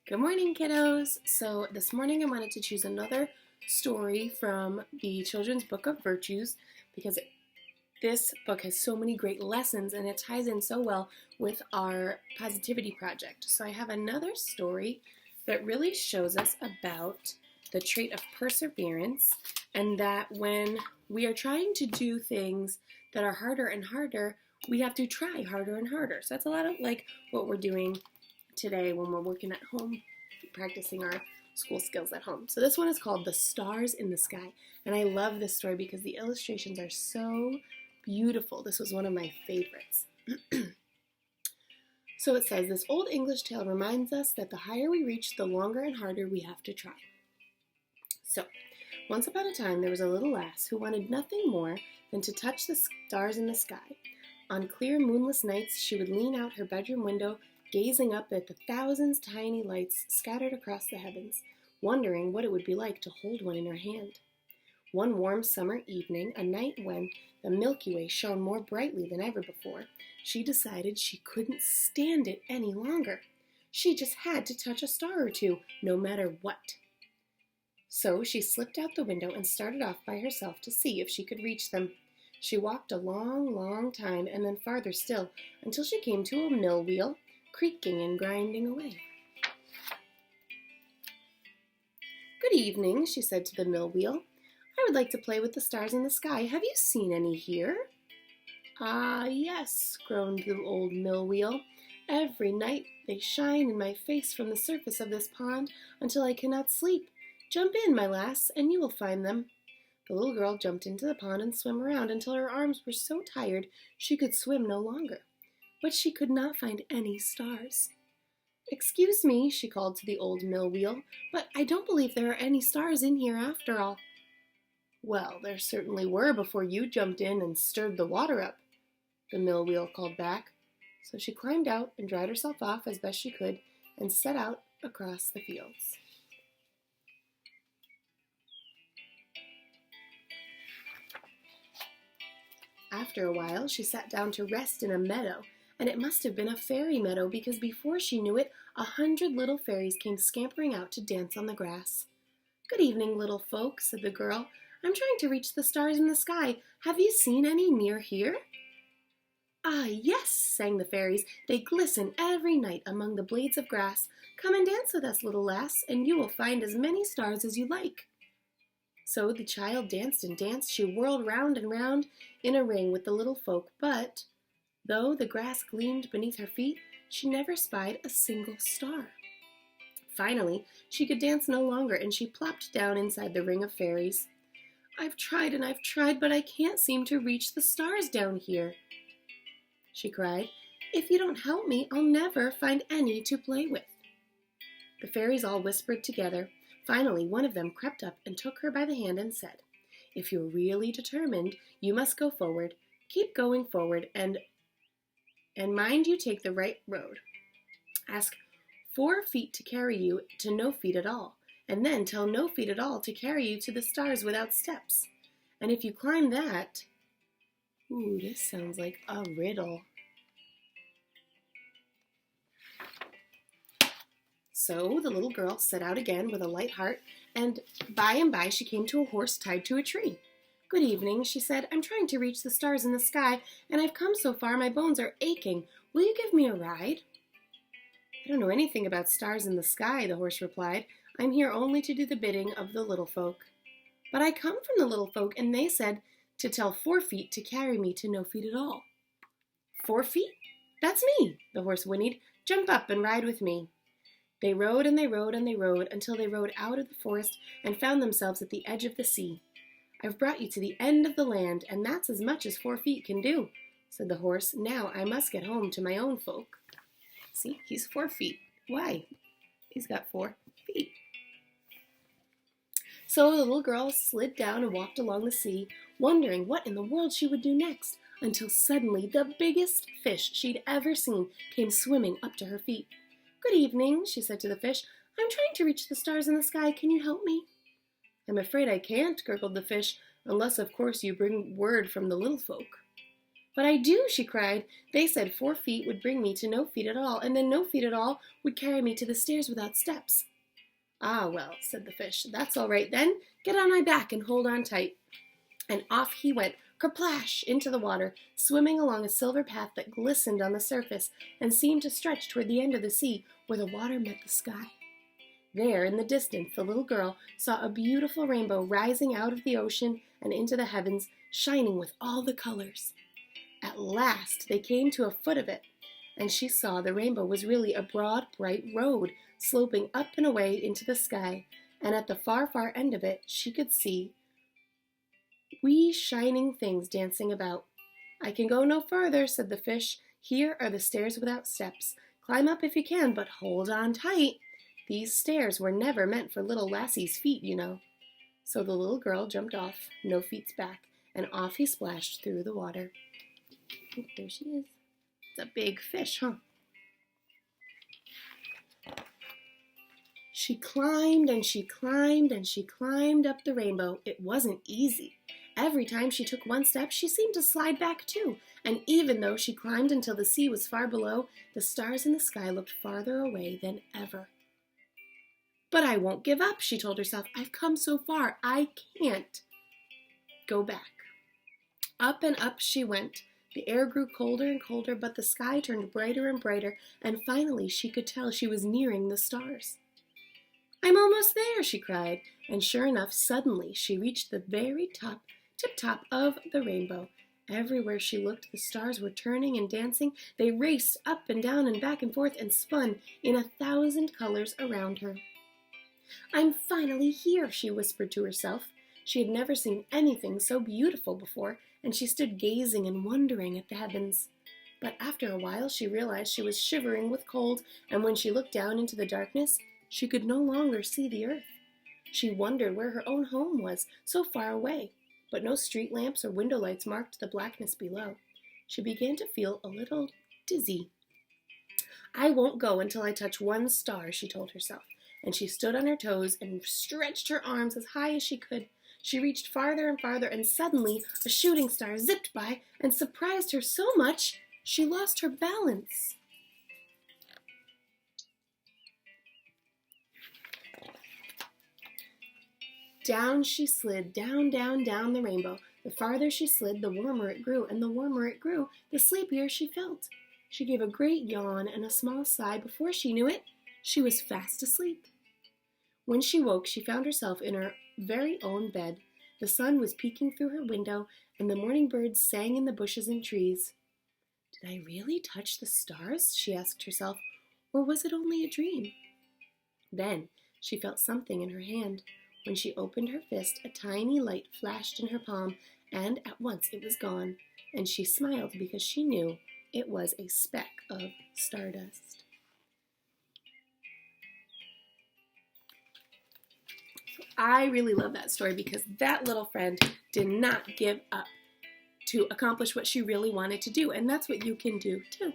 Good morning, kiddos! So this morning I wanted to choose another story from the Children's Book of Virtues because this book has so many great lessons and it ties in so well with our positivity project. So I have another story that really shows us about the trait of perseverance, and that when we are trying to do things that are harder and harder, we have to try harder and harder. So that's a lot of like what we're doing today when we're working at home, practicing our school skills at home. So this one is called The Stars in the Sky, and I love this story because the illustrations are so beautiful. This was one of my favorites. So it says, this old English tale reminds us that the higher we reach, the longer and harder we have to try. So, once upon a time there was a little lass who wanted nothing more than to touch the stars in the sky. On clear moonless nights she would lean out her bedroom window, gazing up at the thousands of tiny lights scattered across the heavens, wondering what it would be like to hold one in her hand. One warm summer evening, a night when the Milky Way shone more brightly than ever before, she decided she couldn't stand it any longer. She just had to touch a star or two, no matter what. So she slipped out the window and started off by herself to see if she could reach them. She walked a long, long time, and then farther still, until she came to a mill wheel, creaking and grinding away. Good evening, she said to the mill wheel. I would like to play with the stars in the sky. Have you seen any here? Ah, yes, groaned the old mill wheel. Every night they shine in my face from the surface of this pond until I cannot sleep. Jump in, my lass, and you will find them. The little girl jumped into the pond and swam around until her arms were so tired she could swim no longer. But she could not find any stars. Excuse me, she called to the old mill wheel, but I don't believe there are any stars in here after all. Well, there certainly were before you jumped in and stirred the water up, the mill wheel called back. So she climbed out and dried herself off as best she could and set out across the fields. After a while, she sat down to rest in a meadow, and it must have been a fairy meadow because before she knew it, 100 little fairies came scampering out to dance on the grass. Good evening, little folk, said the girl. I'm trying to reach the stars in the sky. Have you seen any near here? Ah, yes, sang the fairies. They glisten every night among the blades of grass. Come and dance with us, little lass, and you will find as many stars as you like. So the child danced and danced. She whirled round and round in a ring with the little folk, but though the grass gleamed beneath her feet, she never spied a single star. Finally, she could dance no longer, and she plopped down inside the ring of fairies. I've tried and I've tried, but I can't seem to reach the stars down here, she cried. If you don't help me, I'll never find any to play with. The fairies all whispered together. Finally, one of them crept up and took her by the hand and said, If you're really determined, you must go forward. Keep going forward and mind you take the right road. Ask 4 feet to carry you to no feet at all, and then tell no feet at all to carry you to the stars without steps. And if you climb that... Ooh, this sounds like a riddle. So the little girl set out again with a light heart, and by she came to a horse tied to a tree. Good evening, she said. I'm trying to reach the stars in the sky, and I've come so far my bones are aching. Will you give me a ride? I don't know anything about stars in the sky, the horse replied. I'm here only to do the bidding of the little folk. But I come from the little folk, and they said to tell 4 feet to carry me to no feet at all. 4 feet? That's me, the horse whinnied. Jump up and ride with me. They rode and they rode and they rode until they rode out of the forest and found themselves at the edge of the sea. I've brought you to the end of the land, and that's as much as 4 feet can do, said the horse. Now I must get home to my own folk. See, he's 4 feet. Why? He's got 4 feet. So the little girl slid down and walked along the sea, wondering what in the world she would do next, until suddenly the biggest fish she'd ever seen came swimming up to her feet. Good evening, she said to the fish. I'm trying to reach the stars in the sky. Can you help me? I'm afraid I can't, gurgled the fish, unless of course you bring word from the little folk. But I do, she cried. They said 4 feet would bring me to no feet at all, and then no feet at all would carry me to the stairs without steps. Ah, well, said the fish, that's all right then. Get on my back and hold on tight. And off he went, kerplash, into the water, swimming along a silver path that glistened on the surface and seemed to stretch toward the end of the sea where the water met the sky. There, in the distance, the little girl saw a beautiful rainbow rising out of the ocean and into the heavens, shining with all the colors. At last they came to a foot of it, and she saw the rainbow was really a broad, bright road, sloping up and away into the sky, and at the far, far end of it she could see wee shining things dancing about. I can go no further, said the fish. Here are the stairs without steps. Climb up if you can, but hold on tight. These stairs were never meant for little lassie's feet, you know. So the little girl jumped off, no feet's back, and off he splashed through the water. Oh, there she is. It's a big fish, huh? She climbed and she climbed and she climbed up the rainbow. It wasn't easy. Every time she took one step, she seemed to slide back too, and even though she climbed until the sea was far below, the stars in the sky looked farther away than ever. But I won't give up, she told herself. I've come so far, I can't go back. Up and up she went. The air grew colder and colder, but the sky turned brighter and brighter, and finally she could tell she was nearing the stars. I'm almost there, she cried, and sure enough, suddenly she reached the very tip-top of the rainbow. Everywhere she looked, the stars were turning and dancing. They raced up and down and back and forth and spun in 1,000 colors around her. I'm finally here, she whispered to herself. She had never seen anything so beautiful before, and she stood gazing and wondering at the heavens. But after a while, she realized she was shivering with cold, and when she looked down into the darkness, she could no longer see the earth. She wondered where her own home was, so far away, but no street lamps or window lights marked the blackness below. She began to feel a little dizzy. I won't go until I touch one star, she told herself, and she stood on her toes and stretched her arms as high as she could. She reached farther and farther, and suddenly a shooting star zipped by and surprised her so much she lost her balance. Down she slid, down, down, down the rainbow. The farther she slid, the warmer it grew, and the warmer it grew, the sleepier she felt. She gave a great yawn and a small sigh. Before she knew it, she was fast asleep. When she woke, she found herself in her very own bed. The sun was peeking through her window, and the morning birds sang in the bushes and trees. Did I really touch the stars? She asked herself, or was it only a dream? Then she felt something in her hand. When she opened her fist, a tiny light flashed in her palm, and at once it was gone, and she smiled because she knew it was a speck of stardust. I really love that story because that little friend did not give up to accomplish what she really wanted to do, and that's what you can do too.